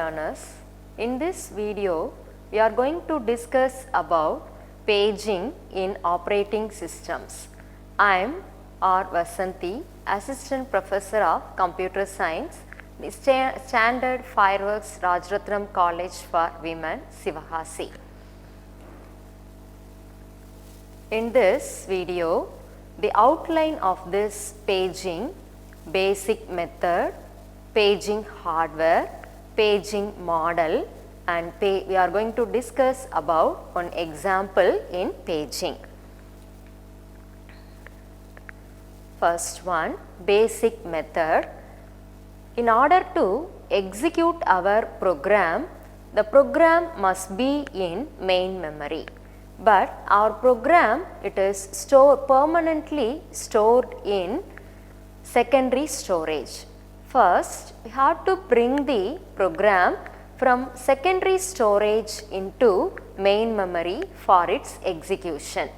learners. In this video, we are going to discuss about paging in operating systems. I am R.Vasanthi, Assistant Professor of Computer Science, the Standard Fireworks Rajaratnam College for Women, Sivakasi. In this video, the outline of this paging, basic method, paging hardware, paging model, and we are going to discuss about one example in paging. First one, basic method. In order to execute our program, the program must be in main memory. But our program, it is permanently stored in secondary storage. First, we have to bring the program from secondary storage into main memory for its execution.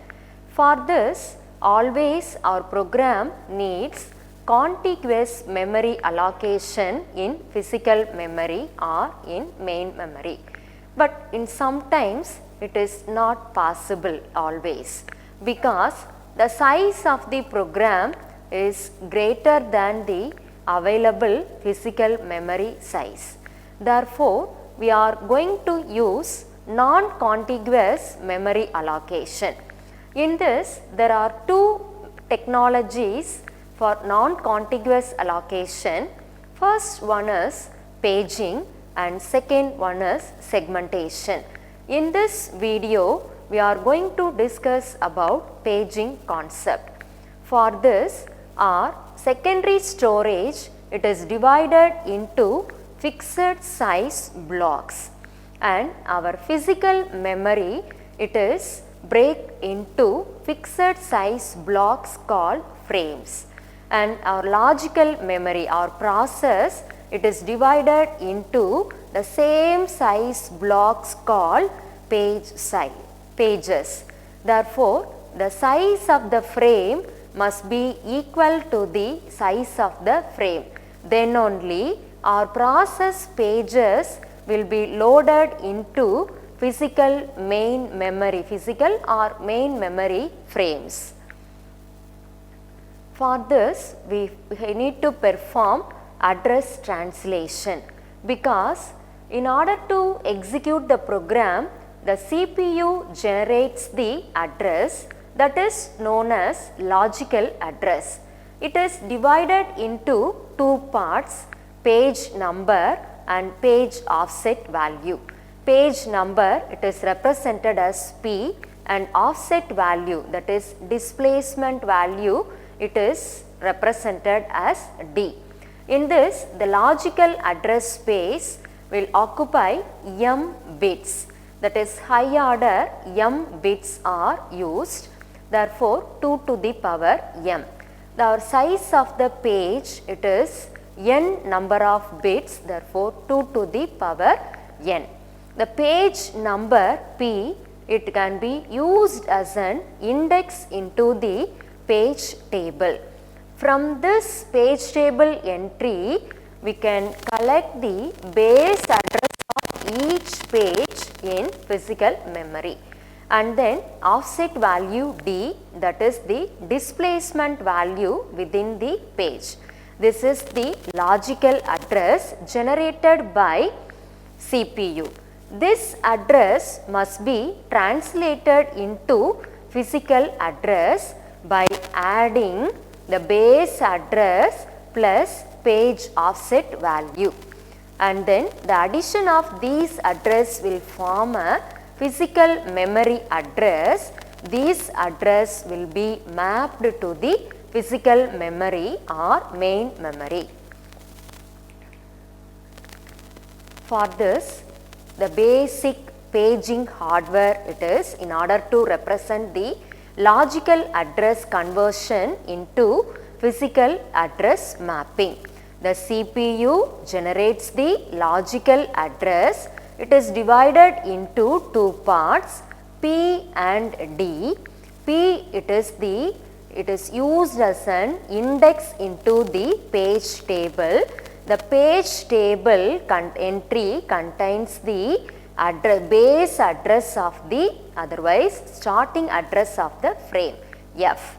For this, always our program needs contiguous memory allocation in physical memory or in main memory. But in sometimes it is not possible always, because the size of the program is greater than the available physical memory size. Therefore, we are going to use non-contiguous memory allocation. In this, there are two technologies for non-contiguous allocation. First one is paging and second one is segmentation. In this video, we are going to discuss about paging concept. For this, our secondary storage, it is divided into fixed size blocks, and our physical memory, it is break into fixed size blocks called frames, and our logical memory, our process, it is divided into the same size blocks called pages. Therefore, the size of the frame must be equal to the size of the frame. Then only our process pages will be loaded into physical or main memory frames. For this, we need to perform address translation, because in order to execute the program, the CPU generates the address that is known as logical address. It is divided into two parts, page number and page offset value. Page number, it is represented as P, and offset value, that is displacement value, it is represented as D. In this, the logical address space will occupy m bits, that is high order m bits are used. Therefore, 2 to the power m. The size of the page, it is n number of bits, therefore 2 to the power n. The page number P, it can be used as an index into the page table. From this page table entry, we can collect the base address of each page in physical memory. And then offset value D, that is the displacement value within the page. This is the logical address generated by CPU. This address must be translated into physical address by adding the base address plus page offset value. And then the addition of these address will form a physical memory address. This address will be mapped to the physical memory or main memory. For this, the basic paging hardware, it is in order to represent the logical address conversion into physical address mapping. The CPU generates the logical address. It is divided into two parts, P and D. P, it is used as an index into the page table. the page table entry contains the base address of the, otherwise starting address of the frame F,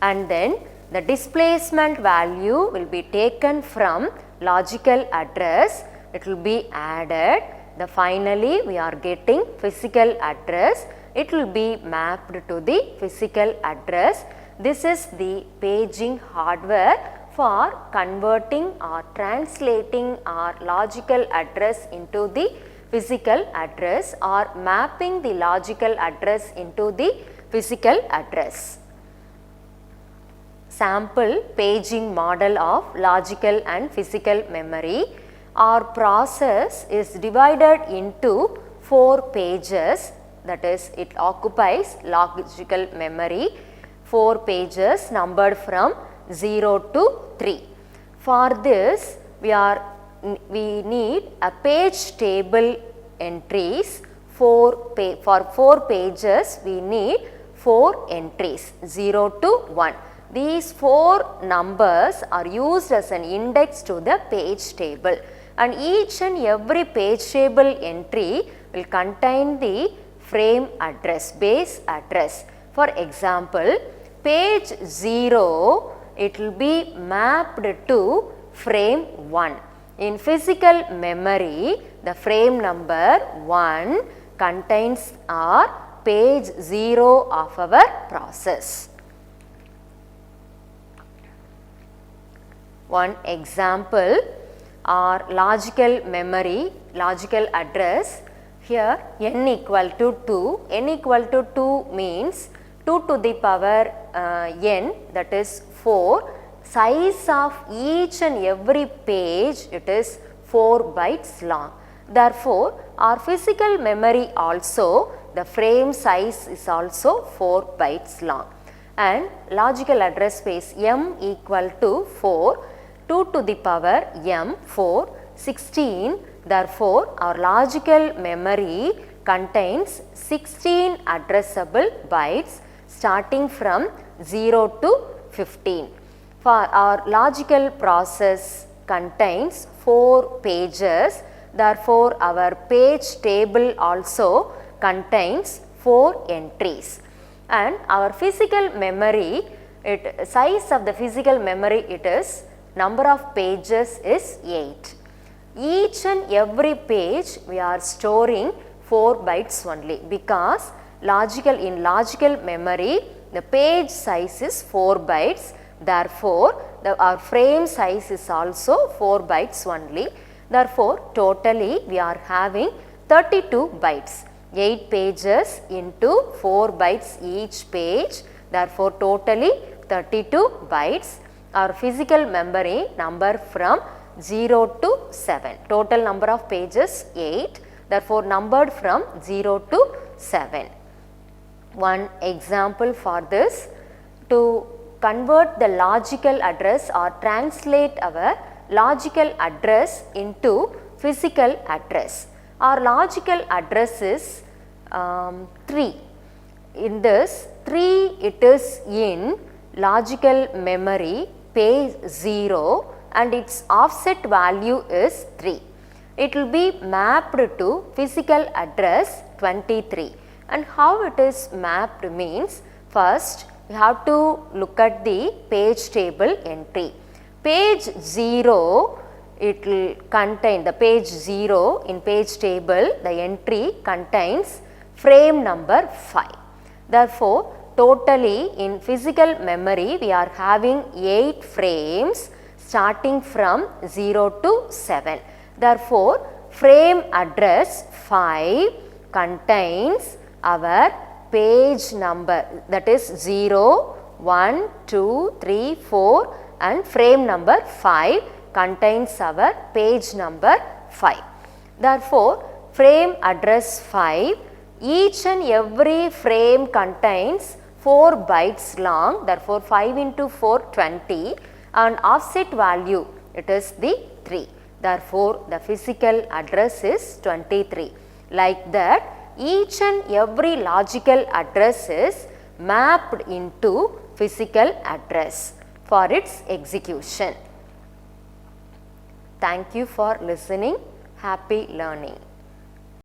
and then the displacement value will be taken from logical address, it will be added, finally we are getting physical address, it will be mapped to the physical address. This is the paging hardware for converting or translating our logical address into the physical address or mapping the logical address into the physical address. Sample paging model of logical and physical memory. Our process is divided into 4 pages, that is, it occupies logical memory, 4 pages numbered from 0 to 3. For this, we need a page table entries. For 4 pages, we need 4 entries, 0 to 1. These 4 numbers are used as an index to the page table, and each and every page table entry will contain the frame address, base address. For example, page 0, it will be mapped to frame 1. In physical memory, the frame number 1 contains our page 0 of our process. One example, our logical memory, logical address, here n equal to 2, n equal to 2 means 2 to the power n, that is 4, size of each and every page, it is 4 bytes long. Therefore, our physical memory also, the frame size is also 4 bytes long, and logical address space m equal to 4, 2 to the power m 4, 16. Therefore, our logical memory contains 16 addressable bytes starting from 0 to 15. For our logical process contains 4 pages, therefore our page table also contains 4 entries. And our physical memory, size of the physical memory, it is number of pages is 8. Each and every page we are storing 4 bytes only, because in logical memory the page size is 4 bytes. Therefore, our frame size is also 4 bytes only. Therefore, totally we are having 32 bytes. 8 pages into 4 bytes each page. Therefore, totally 32 bytes. Our physical memory number from 0 to 7. Total number of pages 8. Therefore, numbered from 0 to 7. One example for this, to convert the logical address or translate our logical address into physical address. Our logical address is 3. In this 3, it is in logical memory page 0 and its offset value is 3. It will be mapped to physical address 23. And how it is mapped means, first we have to look at the page table entry. Page 0, it will contain the page 0 in page table, the entry contains frame number 5. Therefore, totally in physical memory we are having 8 frames starting from 0 to 7. Therefore, frame address 5 contains our page number, that is 0, 1, 2, 3, 4 and frame number 5 contains our page number 5. Therefore, frame address 5, each and every frame contains 4 bytes long, therefore 5 into 4, 20 and offset value, it is the 3. Therefore, the physical address is 23. Like that, each and every logical address is mapped into physical address for its execution. Thank you for listening. Happy learning.